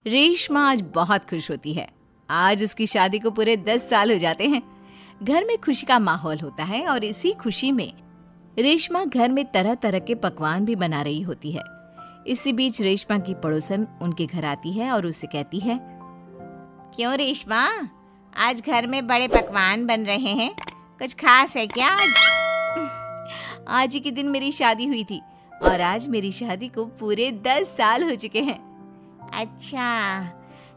रेशमा आज बहुत खुश होती है। आज उसकी शादी को पूरे 10 साल हो जाते हैं। घर में खुशी का माहौल होता है और इसी खुशी में रेशमा घर में तरह तरह के पकवान भी बना रही होती है। इसी बीच रेशमा की पड़ोसन उनके घर आती है और उससे कहती है, क्यों रेशमा, आज घर में बड़े पकवान बन रहे हैं, कुछ खास है क्या आज? आज ही के दिन मेरी शादी हुई थी और आज मेरी शादी को पूरे 10 साल हो चुके हैं। अच्छा,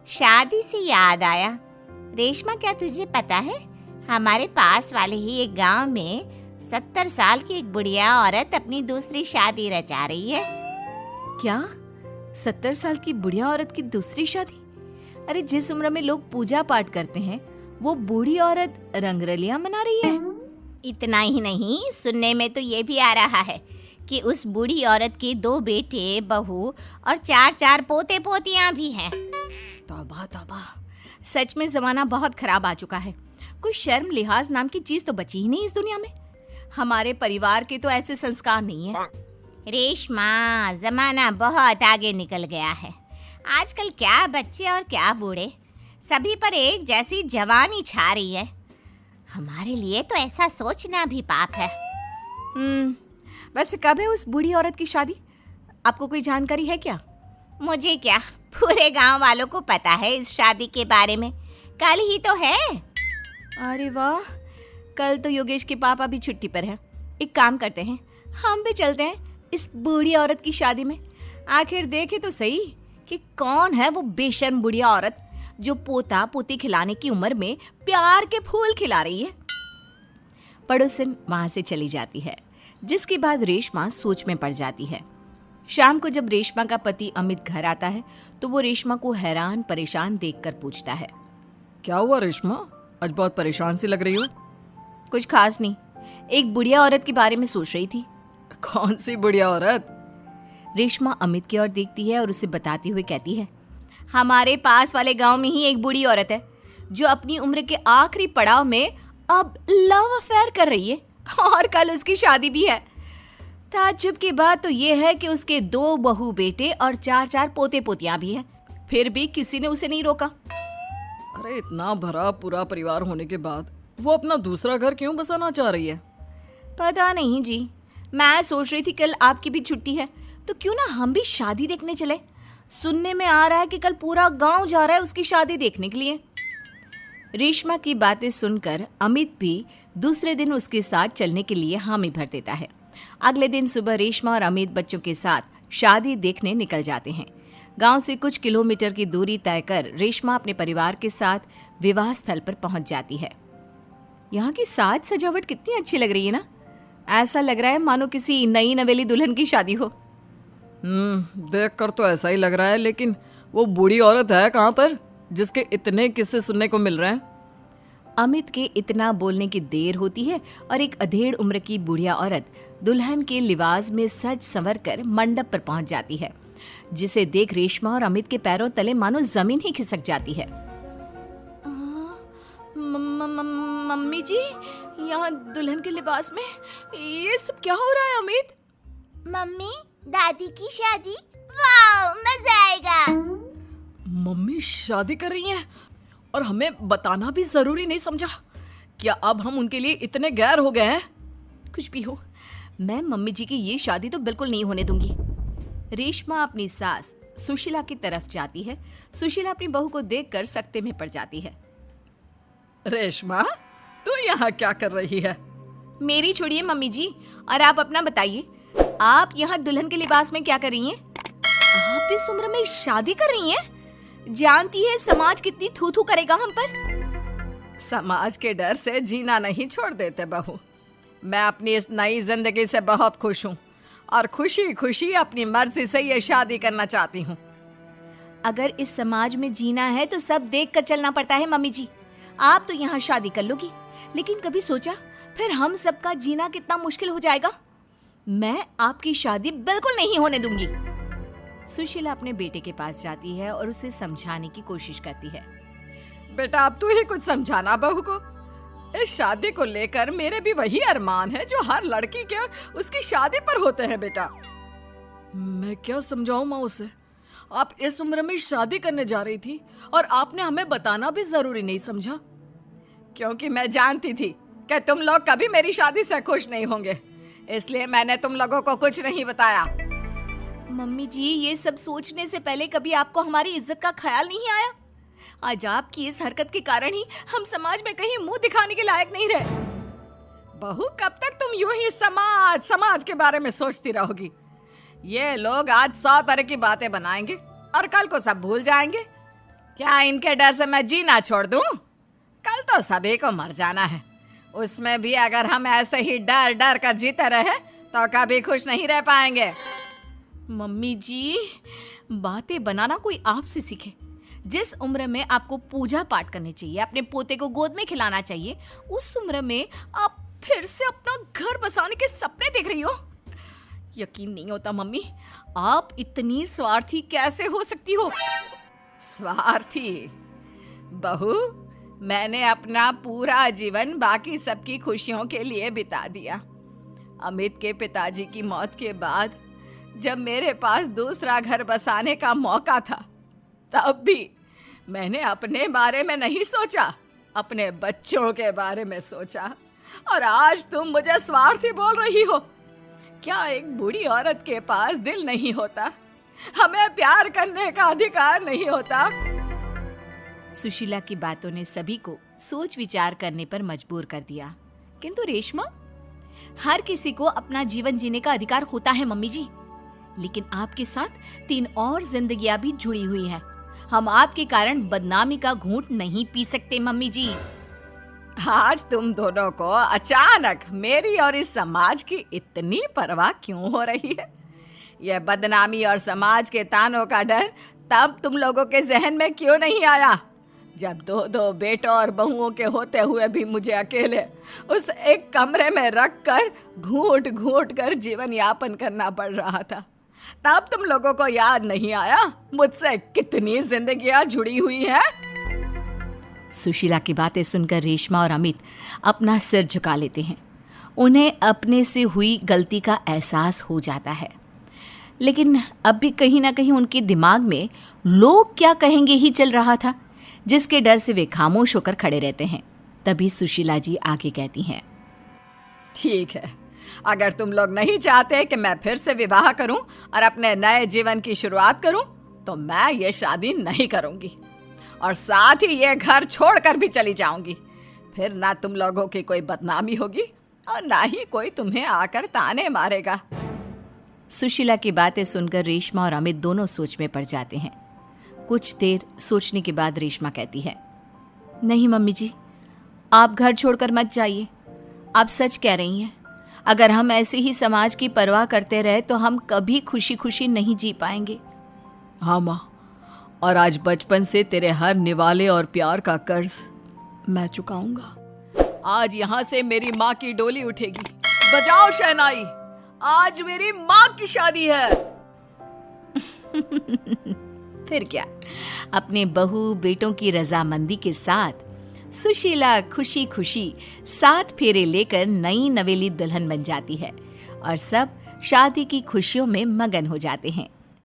शादी से याद आया रेशमा, क्या तुझे पता है हमारे पास वाले ही एक गांव में 70 साल की एक बुढ़िया औरत अपनी दूसरी शादी रचा रही है। क्या 70 साल की बुढ़िया औरत की दूसरी शादी? अरे जिस उम्र में लोग पूजा पाठ करते हैं वो बूढ़ी औरत रंगरलियां मना रही है। इतना ही नहीं, सुनने में तो ये भी आ रहा है कि उस बूढ़ी औरत के 2 बेटे, बहू और 4 पोते पोतियां भी हैं। तौबा तौबा, सच में जमाना बहुत खराब आ चुका है। कोई शर्म लिहाज नाम की चीज तो बची ही नहीं इस दुनिया में। हमारे परिवार के तो ऐसे संस्कार नहीं है। रेशमा, जमाना बहुत आगे निकल गया है। आजकल क्या बच्चे और क्या बूढ़े, सभी पर एक जैसी जवानी छा रही है। हमारे लिए तो ऐसा सोचना भी पाप है। वैसे कब है उस बूढ़ी औरत की शादी? आपको कोई जानकारी है क्या? मुझे क्या, पूरे गांव वालों को पता है इस शादी के बारे में। कल ही तो है। अरे वाह, कल तो योगेश के पापा भी छुट्टी पर हैं। एक काम करते हैं, हम भी चलते हैं इस बूढ़ी औरत की शादी में। आखिर देखे तो सही कि कौन है वो बेशर्म बुढ़िया औरत जो पोता पोती खिलाने की उम्र में प्यार के फूल खिला रही है। पड़ोसन वहां से चली जाती है, जिसके बाद रेशमा सोच में पड़ जाती है। शाम को जब रेशमा का पति अमित घर आता है तो वो रेशमा को हैरान परेशान देखकर पूछता है, क्या हुआ रेशमा, आज बहुत परेशान सी लग रही हो? कुछ खास नहीं, एक बुढ़िया औरत के बारे में सोच रही थी। कौन सी बुढ़िया औरत? रेशमा अमित की ओर देखती है और उसे बताते हुए कहती है, हमारे पास वाले गांव में ही एक बूढ़ी औरत है जो अपनी उम्र के आखिरी पड़ाव में अब लव अफेयर कर रही है और कल उसकी शादी भी है। ताज्जुब की बात तो ये है कि उसके 2 बहू बेटे और 4 पोते पोतियां भी हैं, फिर भी किसी ने उसे नहीं रोका। अरे इतना भरा पूरा परिवार होने के बाद वो अपना दूसरा घर क्यों बसाना चाह रही है? पता नहीं जी, मैं सोच रही थी कल आपकी भी छुट्टी है तो क्यों ना हम भी शादी देखने चले। सुनने में आ रहा है कि कल पूरा गांव जा रहा है उसकी शादी देखने के लिए। रेशमा की बातें सुनकर अमित भी दूसरे दिन उसके साथ चलने के लिए हामी भर देता है। अगले दिन सुबह रेशमा और अमित बच्चों के साथ शादी देखने निकल जाते हैं। गांव से कुछ किलोमीटर की दूरी तय कर रेशमा अपने परिवार के साथ विवाह स्थल पर पहुंच जाती है। यहाँ की साज सजावट कितनी अच्छी लग रही है ना। ऐसा लग रहा है मानो किसी नई नवेली दुल्हन की शादी हो। देख कर तो ऐसा ही लग रहा है, लेकिन वो बूढ़ी औरत है कहाँ पर जिसके इतने किस्से सुनने को मिल रहे हैं? अमित के इतना बोलने की देर होती है और एक अधेड़ उम्र की बुढ़िया औरत दुल्हन के लिबास में सज संवर कर मंडप पर पहुंच जाती है, जिसे देख रेशमा और अमित के पैरों तले मानो जमीन ही खिसक जाती है। मम्मी जी, यहाँ दुल्हन के लिबास में ये सब क्या हो रहा है? अमित, मम्मी, दादी की शादी, वाह मजा आएगा। मम्मी शादी कर रही हैं और हमें बताना भी जरूरी नहीं समझा? क्या अब हम उनके लिए इतने गैर हो गए हैं? कुछ भी हो, मैं मम्मी जी की ये शादी तो बिल्कुल नहीं होने दूंगी। रेशमा अपनी सास सुशीला की तरफ जाती है। सुशीला अपनी बहू को देखकर सकते में पड़ जाती है। रेशमा, तू यहाँ क्या कर रही है? मेरी छोड़िए मम्मी जी, और आप अपना बताइए, आप यहाँ दुल्हन के लिबास में क्या कर रही हैं? आप इस उम्र में शादी कर रही हैं? जानती है समाज कितनी थू थू करेगा हम पर। समाज के डर से जीना नहीं छोड़ देते बहू। मैं अपनी इस नई जिंदगी से बहुत खुश हूँ और खुशी खुशी अपनी मर्जी से ये शादी करना चाहती हूँ। अगर इस समाज में जीना है तो सब देख कर चलना पड़ता है मम्मी जी। आप तो यहाँ शादी कर लोगी, लेकिन कभी सोचा फिर हम सबका जीना कितना मुश्किल हो जाएगा? मैं आपकी शादी बिल्कुल नहीं होने दूंगी। सुशीला अपने बेटे के पास जाती है और उसे समझाने की कोशिश करती है। बेटा, अब तू ही कुछ समझाना बहू को। इस शादी को लेकर मेरे भी वही अरमान है जो हर लड़की के उसकी शादी पर होते हैं बेटा। मैं क्या समझाऊं माँ उसे? आप इस उम्र में शादी करने जा रही थी और आपने हमें बताना भी जरूरी नहीं समझा, क्योंकि मैं जानती थी कि तुम लोग कभी मेरी शादी से खुश नहीं होंगे, इसलिए मैंने तुम लोगों को कुछ नहीं बताया। मम्मी जी, ये सब सोचने से पहले कभी आपको हमारी इज्जत का ख्याल नहीं आया? आज आपकी इस हरकत के कारण ही हम समाज में कहीं मुंह दिखाने के लायक नहीं रहे। बहू, कब तक तुम यूं ही समाज के बारे में सोचती रहोगी? ये लोग आज 100 तरह की बातें बनाएंगे और कल को सब भूल जाएंगे। क्या इनके डर से मैं जीना छोड़ दूं? कल तो सभी को मर जाना है, उसमें भी अगर हम ऐसे ही डर डर कर जीते रहे तो कभी खुश नहीं रह पाएंगे। मम्मी जी, बातें बनाना कोई आपसे सीखे। जिस उम्र में आपको पूजा पाठ करनी चाहिए, अपने पोते को गोद में खिलाना चाहिए, उस उम्र में आप फिर से अपना घर बसाने के सपने देख रही हो। यकीन नहीं होता मम्मी, आप इतनी स्वार्थी कैसे हो सकती हो? स्वार्थी? बहू, मैंने अपना पूरा जीवन बाकी सबकी खुशियों के लिए बिता दिया। अमित के पिताजी की मौत के बाद जब मेरे पास दूसरा घर बसाने का मौका था, तब भी मैंने अपने बारे में नहीं सोचा, अपने बच्चों के बारे में सोचा। और आज तुम मुझे स्वार्थी बोल रही हो? क्या एक बूढ़ी औरत के पास दिल नहीं होता? हमें प्यार करने का अधिकार नहीं होता? सुशीला की बातों ने सभी को सोच विचार करने पर मजबूर कर दिया। किंतु रेशमा, हर किसी को अपना जीवन जीने का अधिकार होता है मम्मी जी, लेकिन आपके साथ 3 और जिंदगियां भी जुड़ी हुई हैं। हम आपके कारण बदनामी का घूंट नहीं पी सकते मम्मी जी। आज तुम दोनों को अचानक मेरी और इस समाज की इतनी परवाह क्यों हो रही है? यह बदनामी और समाज के तानों का डर तब तुम लोगों के जहन में क्यों नहीं आया, जब 2 बेटों और बहुओं के होते हुए भी मुझे अकेले उस एक कमरे में रखकर घूंट घूंट कर जीवन यापन करना पड़ रहा था? तब तुम लोगों को याद नहीं आया मुझसे कितनी जिंदगियां जुड़ी हुई हैं? सुशीला की बातें सुनकर रेशमा और अमित अपना सिर झुका लेते हैं। उन्हें अपने से हुई गलती का एहसास हो जाता है, लेकिन अब भी कहीं ना कहीं उनके दिमाग में लोग क्या कहेंगे ही चल रहा था, जिसके डर से वे खामोश होकर खड़े रहते हैं। तभी सुशीला जी आगे कहती हैं, ठीक है, अगर तुम लोग नहीं चाहते कि मैं फिर से विवाह करूं और अपने नए जीवन की शुरुआत करूं, तो मैं ये शादी नहीं करूंगी और साथ ही ये घर छोड़कर भी चली जाऊंगी। फिर ना तुम लोगों की कोई बदनामी होगी और ना ही कोई तुम्हें आकर ताने मारेगा। सुशीला की बातें सुनकर रेशमा और अमित दोनों सोच में पड़ जाते हैं। कुछ देर सोचने के बाद रेशमा कहती है, नहीं मम्मी जी, आप घर छोड़कर मत जाइए। आप सच कह रही हैं। अगर हम ऐसे ही समाज की परवाह करते रहे तो हम कभी खुशी खुशी नहीं जी पाएंगे। हाँ माँ, और आज बचपन से तेरे हर निवाले और प्यार का कर्ज मैं चुकाऊंगा। आज यहाँ से मेरी माँ की डोली उठेगी। बजाओ शहनाई, आज मेरी माँ की शादी है। फिर क्या, अपने बहू बेटों की रजामंदी के साथ सुशीला खुशी खुशी 7 फेरे लेकर नई नवेली दुल्हन बन जाती है और सब शादी की खुशियों में मगन हो जाते हैं।